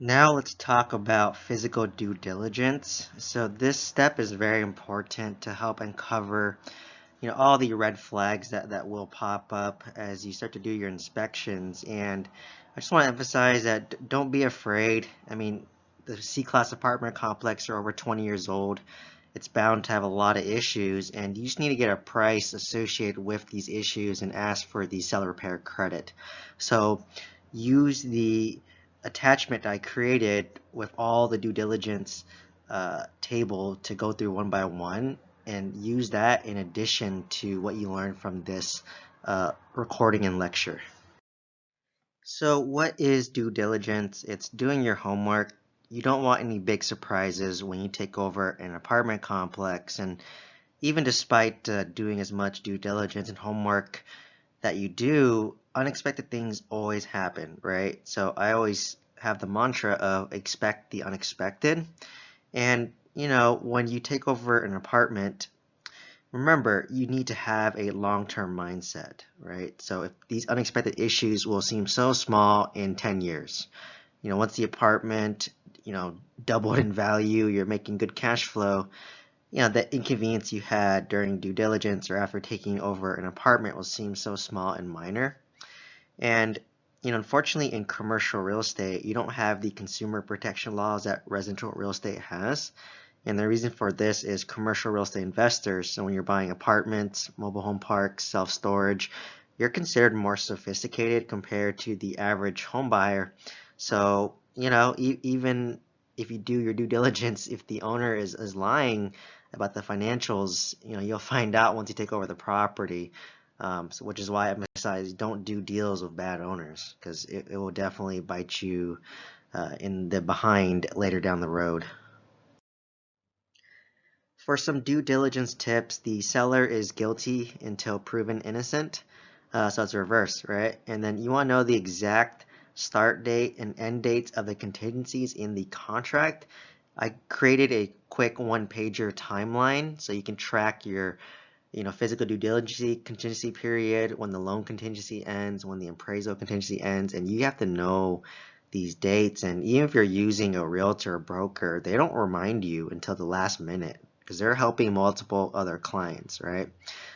Now let's talk about physical due diligence. So this step is very important to help uncover, all the red flags that will pop up as you start to do your inspections. And I just want to emphasize that don't be afraid. I mean, the C-class apartment complex are over 20 years old. It's bound to have a lot of issues, and you just need to get a price associated with these issues and ask for the seller repair credit. So use the attachment I created with all the due diligence table to go through one by one and use that in addition to what you learned from this recording and lecture. So what is due diligence? It's doing your homework. You don't want any big surprises when you take over an apartment complex. And even despite doing as much due diligence and homework that you do, unexpected things always happen, right? So I always have the mantra of expect the unexpected. And, when you take over an apartment, remember, you need to have a long-term mindset, right? So if these unexpected issues will seem so small in 10 years, once the apartment, doubled in value, you're making good cash flow, the inconvenience you had during due diligence or after taking over an apartment will seem so small and minor. And unfortunately, in commercial real estate, you don't have the consumer protection laws that residential real estate has. And the reason for this is commercial real estate investors. So when you're buying apartments, mobile home parks, self-storage, you're considered more sophisticated compared to the average home buyer. So, even if you do your due diligence, if the owner is lying about the financials, you'll find out once you take over the property. Which is why I emphasize don't do deals with bad owners because it will definitely bite you in the behind later down the road. For some due diligence tips, the seller is guilty until proven innocent. So it's reverse, right? And then you want to know the exact start date and end dates of the contingencies in the contract. I created a quick one-pager timeline so you can track your physical due diligence contingency period, when the loan contingency ends, when the appraisal contingency ends, and you have to know these dates. And even if you're using a realtor or broker, they don't remind you until the last minute because they're helping multiple other clients, right?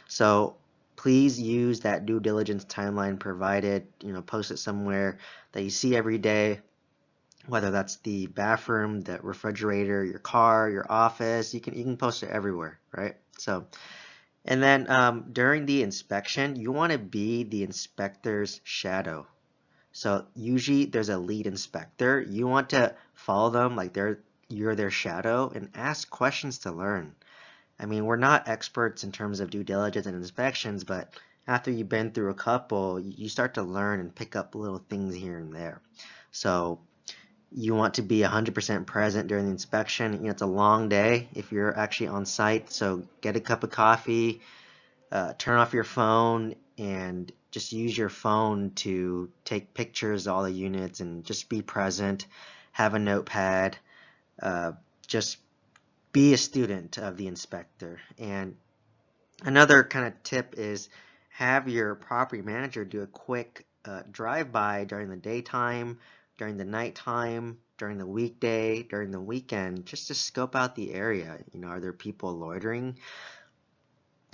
So please use that due diligence timeline provided, post it somewhere that you see every day, whether that's the bathroom, the refrigerator, your car, your office. You can post it everywhere, right? So and then during the inspection, you want to be the inspector's shadow. So usually there's a lead inspector. You want to follow them like you're their shadow and ask questions to learn. I mean, we're not experts in terms of due diligence and inspections, but after you've been through a couple, you start to learn and pick up little things here and there. So you want to be 100% present during the inspection. It's a long day if you're actually on site, so get a cup of coffee, turn off your phone and just use your phone to take pictures of all the units and just be present. Have a notepad. Uh, just be a student of the inspector. And another kind of tip is have your property manager do a quick drive-by during the daytime, during the nighttime, during the weekday, during the weekend, just to scope out the area. Are there people loitering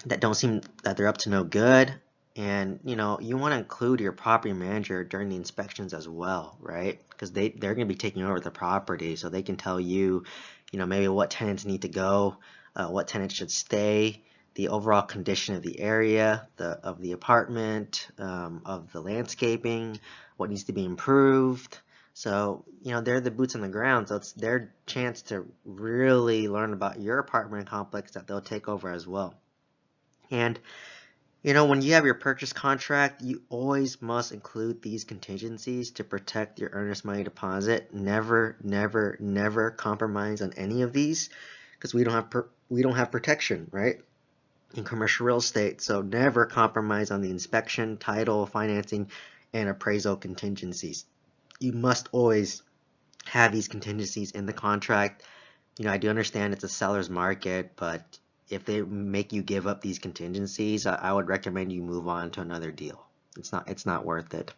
that don't seem that they're up to no good? And you want to include your property manager during the inspections as well, right? Because they're going to be taking over the property, so they can tell you, maybe what tenants need to go, what tenants should stay, the overall condition of the area, of the apartment, of the landscaping, what needs to be improved. So they're the boots on the ground, so it's their chance to really learn about your apartment complex that they'll take over as well. And when you have your purchase contract, you always must include these contingencies to protect your earnest money deposit. Never, never, never compromise on any of these because we don't have protection, right? In commercial real estate, so never compromise on the inspection, title, financing, and appraisal contingencies. You must always have these contingencies in the contract. I do understand it's a seller's market, but if they make you give up these contingencies, I would recommend you move on to another deal. It's not worth it.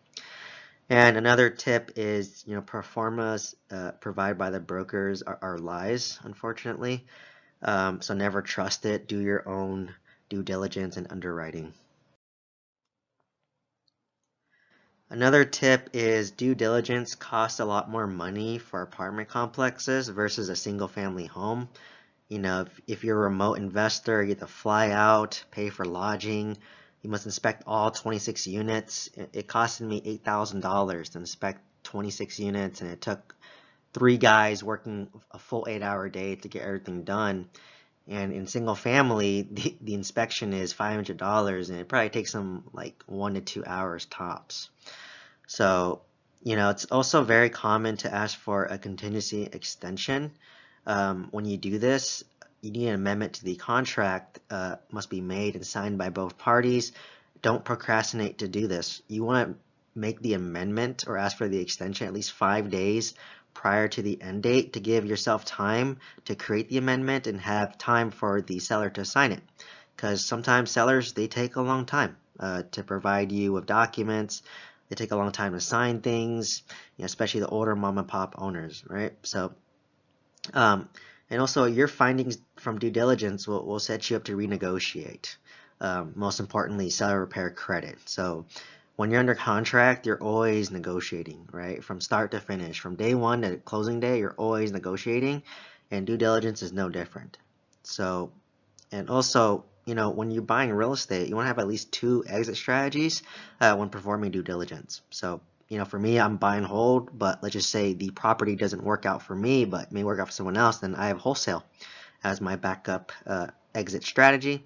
And another tip is, performas provided by the brokers are lies, unfortunately. So never trust it. Do your own due diligence and underwriting. Another tip is due diligence costs a lot more money for apartment complexes versus a single family home. If you're a remote investor, you get to fly out, pay for lodging. You must inspect all 26 units. It costed me $8,000 to inspect 26 units, and it took 3 guys working a full 8-hour day to get everything done. And in single family, the inspection is $500, and it probably takes them like 1 to 2 hours tops. So, it's also very common to ask for a contingency extension. When you do this, you need an amendment to the contract, must be made and signed by both parties. Don't procrastinate to do this. You want to make the amendment or ask for the extension at least 5 days prior to the end date to give yourself time to create the amendment and have time for the seller to sign it. Because sometimes sellers, they take a long time to provide you with documents. They take a long time to sign things, especially the older mom and pop owners, right? So, and also your findings from due diligence will set you up to renegotiate. Most importantly, seller repair credit. So when you're under contract, you're always negotiating, right? From start to finish, from day one to closing day, you're always negotiating, and due diligence is no different. So, and also, when you're buying real estate, you want to have at least 2 exit strategies when performing due diligence. So, for me, I'm buy and hold, but let's just say the property doesn't work out for me, but may work out for someone else, then I have wholesale as my backup exit strategy.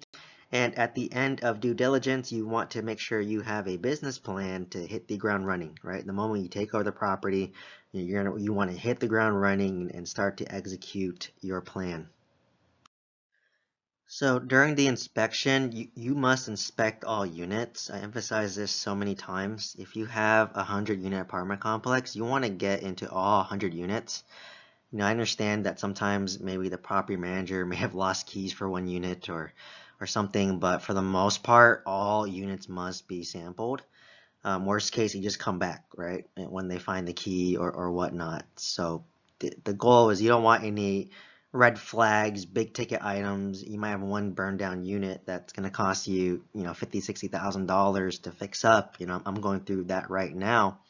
And at the end of due diligence, you want to make sure you have a business plan to hit the ground running, right? The moment you take over the property, you want to hit the ground running and start to execute your plan. So during the inspection, you must inspect all units. I emphasize this so many times. If you have a 100-unit apartment complex, you want to get into all 100 units. I understand that sometimes maybe the property manager may have lost keys for one unit or something, but for the most part, all units must be sampled. Worst case, you just come back, right, when they find the key or whatnot. So the goal is you don't want any red flags, big ticket items. You might have one burned down unit that's going to cost you, $50,000-$60,000 to fix up. I'm going through that right now,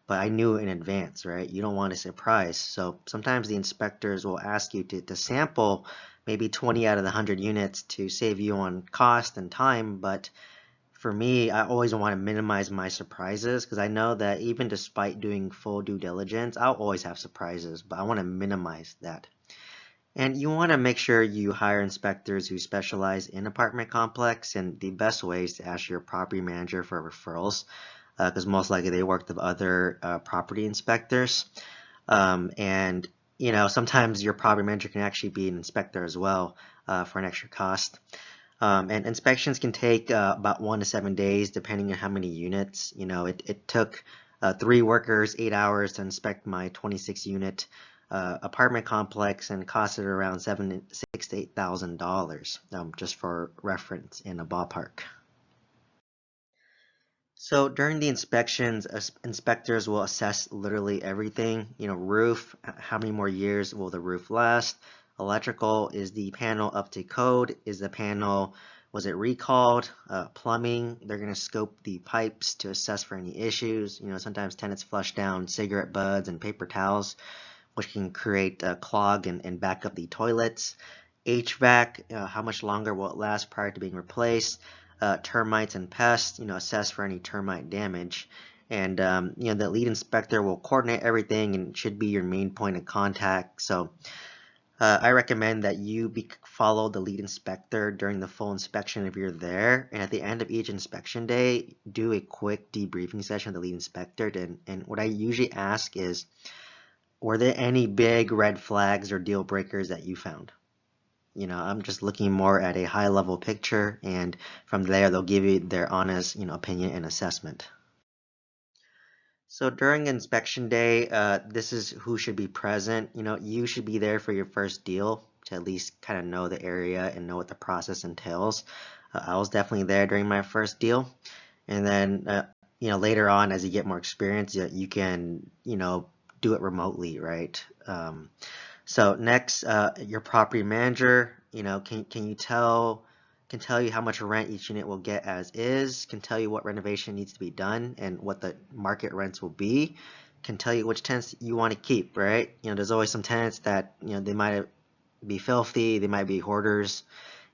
but I knew in advance, right? You don't want a surprise. So sometimes the inspectors will ask you to sample maybe 20 out of the 100 units to save you on cost and time, but for me, I always want to minimize my surprises because I know that even despite doing full due diligence, I'll always have surprises, but I want to minimize that. And you want to make sure you hire inspectors who specialize in apartment complex, and the best way is to ask your property manager for referrals because most likely they work with other property inspectors. And sometimes your property manager can actually be an inspector as well for an extra cost. And inspections can take about 1 to 7 days, depending on how many units. It took 3 workers 8 hours to inspect my 26-unit apartment complex and costed around $6,000 to $8,000, just for reference in a ballpark. So during the inspections, inspectors will assess literally everything. Roof, how many more years will the roof last? Electrical, is the panel up to code? Is the panel, was it recalled? Plumbing, they're going to scope the pipes to assess for any issues. Sometimes tenants flush down cigarette butts and paper towels, which can create a clog and back up the toilets. HVAC, how much longer will it last prior to being replaced? Termites and pests, assess for any termite damage. And, the lead inspector will coordinate everything and should be your main point of contact. So I recommend that you follow the lead inspector during the full inspection if you're there. And at the end of each inspection day, do a quick debriefing session with the lead inspector. And what I usually ask is, were there any big red flags or deal breakers that you found? I'm just looking more at a high level picture, and from there they'll give you their honest, opinion and assessment. So during inspection day, this is who should be present. You should be there for your first deal to at least kind of know the area and know what the process entails. I was definitely there during my first deal. And then later on as you get more experience, you can, do it remotely, right? So next, your property manager, can you can tell you how much rent each unit will get as is, can tell you what renovation needs to be done and what the market rents will be, can tell you which tenants you want to keep, right? There's always some tenants that, they might be filthy, they might be hoarders,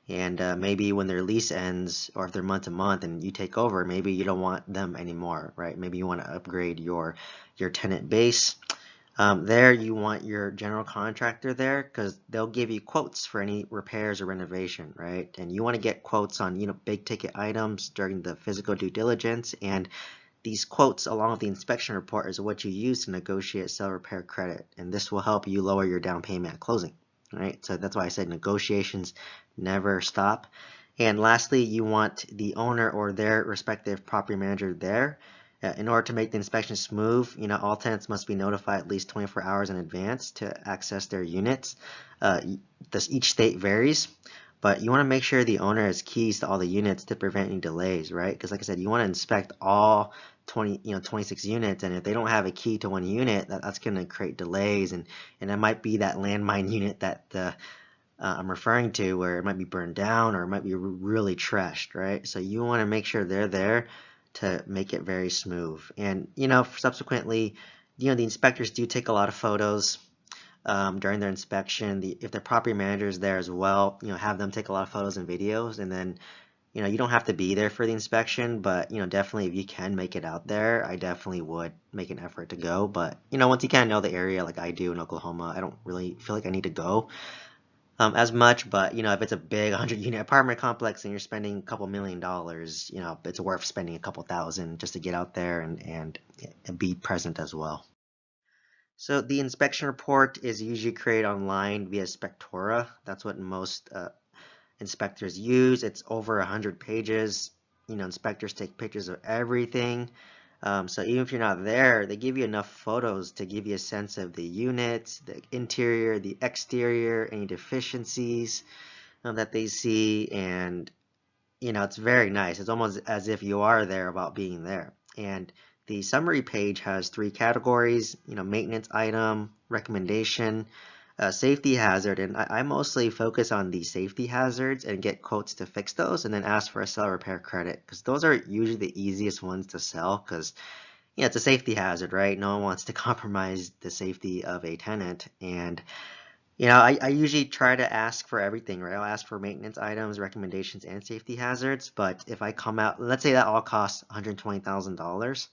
and maybe when their lease ends or if they're month to month and you take over, maybe you don't want them anymore, right? Maybe you want to upgrade your tenant base. There you want your general contractor there because they'll give you quotes for any repairs or renovation, right? And you want to get quotes on, big ticket items during the physical due diligence, and these quotes along with the inspection report is what you use to negotiate sell repair credit, and this will help you lower your down payment at closing, right? So that's why I said negotiations never stop. And lastly, you want the owner or their respective property manager there. In order to make the inspection smooth, all tenants must be notified at least 24 hours in advance to access their units. Each state varies, but you want to make sure the owner has keys to all the units to prevent any delays, right? Because like I said, you want to inspect all 26 units, and if they don't have a key to one unit, that's going to create delays, and it might be that landmine unit that I'm referring to where it might be burned down or it might be really trashed, right? So you want to make sure they're there to make it very smooth. And, subsequently, the inspectors do take a lot of photos during their inspection. If the property manager is there as well, have them take a lot of photos and videos. And then, you don't have to be there for the inspection, but, definitely if you can make it out there, I definitely would make an effort to go. But, once you kind of know the area like I do in Oklahoma, I don't really feel like I need to go as much, but if it's a big 100-unit apartment complex and you're spending a couple $1 million, it's worth spending a couple thousand just to get out there and be present as well. So the inspection report is usually created online via Spectora. That's what most inspectors use. It's over 100 pages. Inspectors take pictures of everything. So even if you're not there, they give you enough photos to give you a sense of the units, the interior, the exterior, any deficiencies that they see, and it's very nice. It's almost as if you are there about being there. And the summary page has 3 categories, maintenance item, recommendation, safety hazard, and I mostly focus on the safety hazards and get quotes to fix those and then ask for a sell repair credit because those are usually the easiest ones to sell because it's a safety hazard, right? No one wants to compromise the safety of a tenant. And I usually try to ask for everything, right? I'll ask for maintenance items, recommendations, and safety hazards. But if I come out, let's say that all costs $120,000.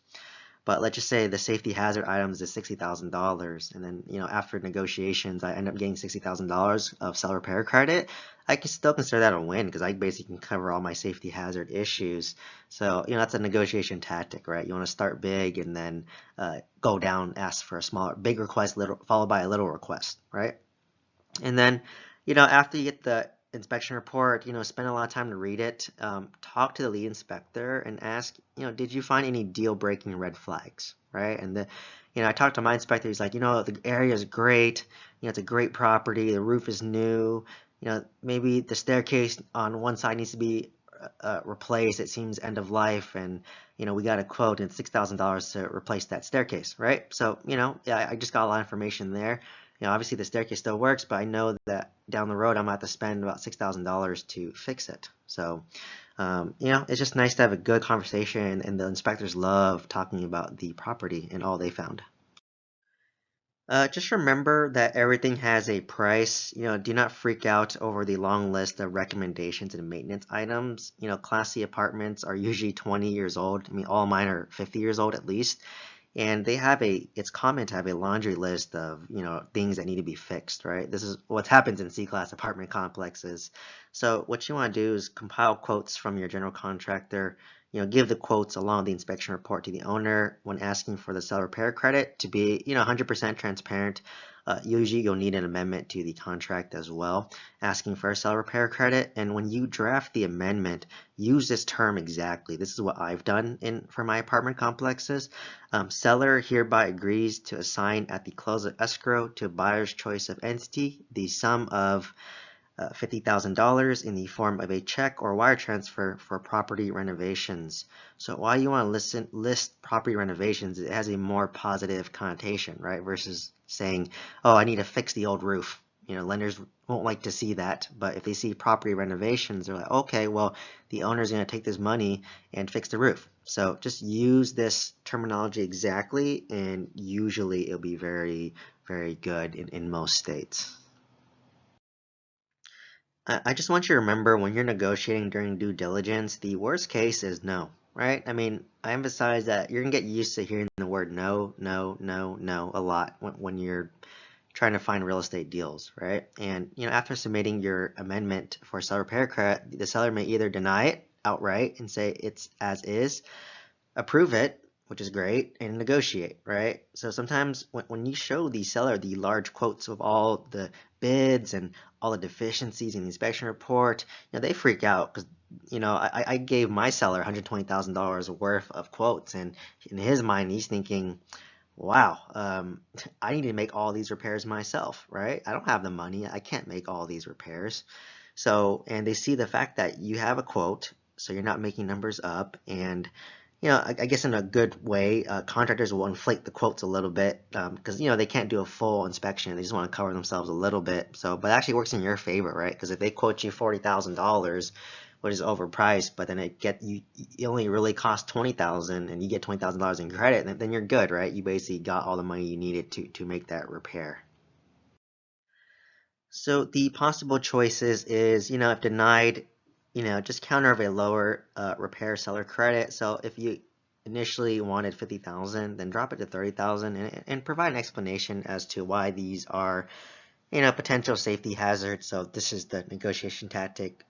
But let's just say the safety hazard items is $60,000, and then after negotiations, I end up getting $60,000 of sell repair credit. I can still consider that a win because I basically can cover all my safety hazard issues. So that's a negotiation tactic, right? You want to start big and then go down, ask for a smaller, big request, followed by a little request, right? And then, after you get the inspection report, spend a lot of time to read it, talk to the lead inspector and ask, did you find any deal-breaking red flags, right? And I talked to my inspector, he's like, the area is great, it's a great property, the roof is new, maybe the staircase on one side needs to be replaced, it seems end of life, and, we got a quote and $6,000 to replace that staircase, right? So, yeah, I just got a lot of information there. Obviously the staircase still works, but I know that down the road I'm going to have to spend about $6,000 to fix it. So, it's just nice to have a good conversation, and the inspectors love talking about the property and all they found. Just remember that everything has a price. Do not freak out over the long list of recommendations and maintenance items. Class C apartments are usually 20 years old. I mean, all mine are 50 years old at least. And it's common to have a laundry list of, things that need to be fixed, right? This is what happens in C-class apartment complexes. So what you want to do is compile quotes from your general contractor, give the quotes along the inspection report to the owner when asking for the sell repair credit to be, 100% transparent. Usually you'll need an amendment to the contract as well, asking for a sell repair credit. And when you draft the amendment, use this term exactly. This is what I've done for my apartment complexes. Seller hereby agrees to assign at the close of escrow to buyer's choice of entity the sum of $50,000 in the form of a check or wire transfer for property renovations. So while you want to list property renovations, it has a more positive connotation, right? Versus saying, oh, I need to fix the old roof. Lenders won't like to see that, but if they see property renovations, they're like, okay, well, the owner's going to take this money and fix the roof. So just use this terminology exactly, and usually it'll be very, very good in most states. I just want you to remember when you're negotiating during due diligence, the worst case is no, right? I mean, I emphasize that you're going to get used to hearing the word no, no, no, no a lot when you're trying to find real estate deals, right? And after submitting your amendment for seller repair credit, the seller may either deny it outright and say it's as is, approve it, which is great, and negotiate, right? So sometimes when you show the seller the large quotes of all the bids and all the deficiencies in the inspection report, they freak out because I gave my seller $120,000 worth of quotes, and in his mind he's thinking, wow, I need to make all these repairs myself, right? I don't have the money. I can't make all these repairs. So, and they see the fact that you have a quote, so you're not making numbers up. And, I guess in a good way, contractors will inflate the quotes a little bit because, they can't do a full inspection. They just want to cover themselves a little bit. So, but it actually works in your favor, right? Because if they quote you $40,000, which is overpriced, but then it only really costs $20,000 and you get $20,000 in credit, then you're good, right? You basically got all the money you needed to make that repair. So the possible choices is, if denied, just counter of a lower repair seller credit. So if you initially wanted 50,000, then drop it to 30,000 and provide an explanation as to why these are, potential safety hazards. So this is the negotiation tactic,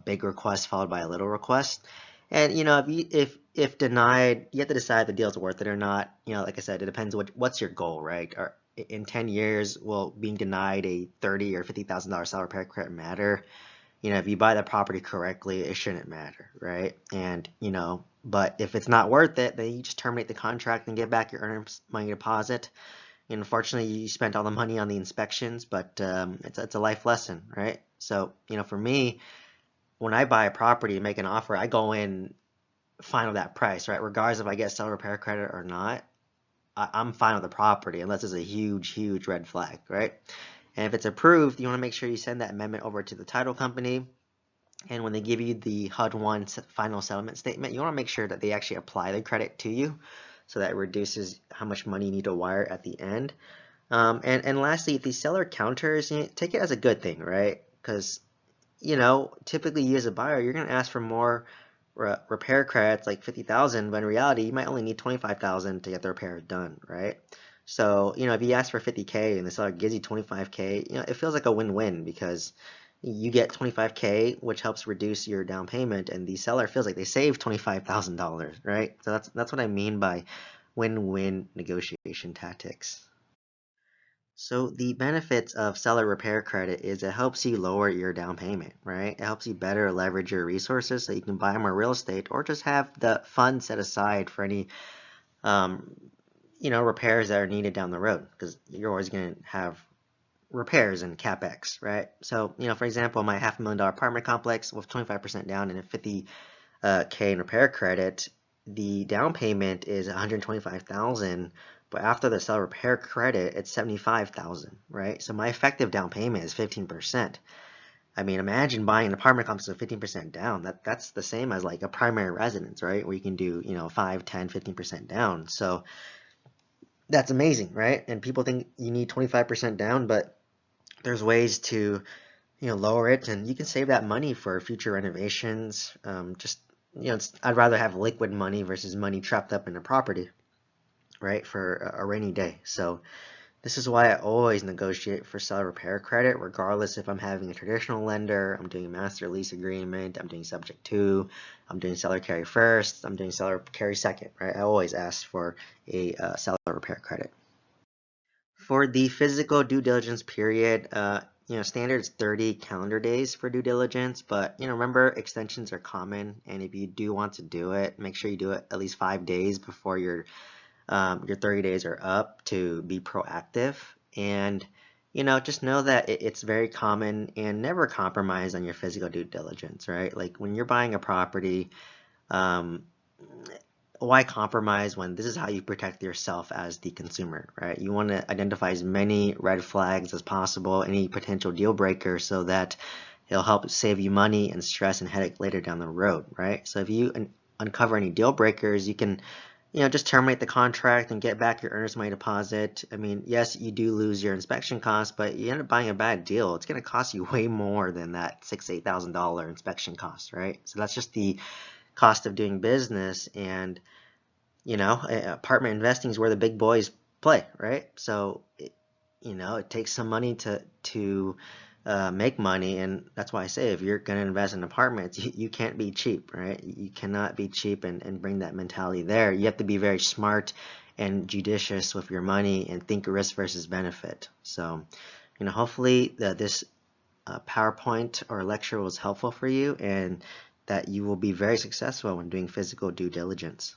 big request followed by a little request. And if denied, you have to decide if the deal's worth it or not. Like I said, it depends what's your goal, right? Or in 10 years, will being denied a $30,000 or $50,000 seller repair credit matter? If you buy the property correctly, it shouldn't matter, right? And but if it's not worth it, then you just terminate the contract and get back your earnest money deposit. Unfortunately, you spent all the money on the inspections, but it's a life lesson, right? So for me, when I buy a property and make an offer, I go in fine with that price, right? Regardless if I get seller repair credit or not, I'm fine with the property unless it's a huge, huge red flag, right? And if it's approved, you want to make sure you send that amendment over to the title company. And when they give you the HUD-1 final settlement statement, you want to make sure that they actually apply the credit to you so that it reduces how much money you need to wire at the end. And lastly, if the seller counters, take it as a good thing, right? Because typically you as a buyer, you're going to ask for more repair credits like 50,000, but in reality, you might only need 25,000 to get the repair done, right? So, if you ask for 50K and the seller gives you 25K, it feels like a win-win because you get 25K, which helps reduce your down payment, and the seller feels like they saved $25,000, right? So that's what I mean by win-win negotiation tactics. So the benefits of seller repair credit is it helps you lower your down payment, right? It helps you better leverage your resources so you can buy more real estate or just have the funds set aside for any, repairs that are needed down the road because you're always going to have repairs and capex, right? So, for example, my $500,000 apartment complex with 25% down and a 50K in repair credit, the down payment is 125,000, but after the seller repair credit, it's 75,000, right? So my effective down payment is 15%. I mean, imagine buying an apartment complex with 15% down. That's the same as like a primary residence, right? Where you can do, 5, 10, 15% down. So that's amazing, right? And people think you need 25% down, but there's ways to, lower it, and you can save that money for future renovations. I'd rather have liquid money versus money trapped up in a property, right, for a rainy day. So this is why I always negotiate for seller repair credit, regardless if I'm having a traditional lender, I'm doing a master lease agreement, I'm doing subject to, I'm doing seller carry first, I'm doing seller carry second, right? I always ask for a seller repair credit. For the physical due diligence period, standard is 30 calendar days for due diligence, but remember extensions are common, and if you do want to do it, make sure you do it at least 5 days before your 30 days are up to be proactive. And just know that it's very common, and never compromise on your physical due diligence, right? Like when you're buying a property, um, why compromise when this is how you protect yourself as the consumer, right? You want to identify as many red flags as possible, any potential deal breakers, so that it'll help save you money and stress and headache later down the road, right? So if you uncover any deal breakers, you can, just terminate the contract and get back your earnest money deposit. I mean, yes, you do lose your inspection costs, but you end up buying a bad deal. It's going to cost you way more than that $8,000 inspection cost, right? So that's just the cost of doing business. And apartment investing is where the big boys play, right? So it takes some money to make money, and that's why I say if you're going to invest in apartments, you can't be cheap, right? You cannot be cheap and bring that mentality there. You have to be very smart and judicious with your money and think risk versus benefit. So, hopefully this PowerPoint or lecture was helpful for you, and that you will be very successful when doing physical due diligence.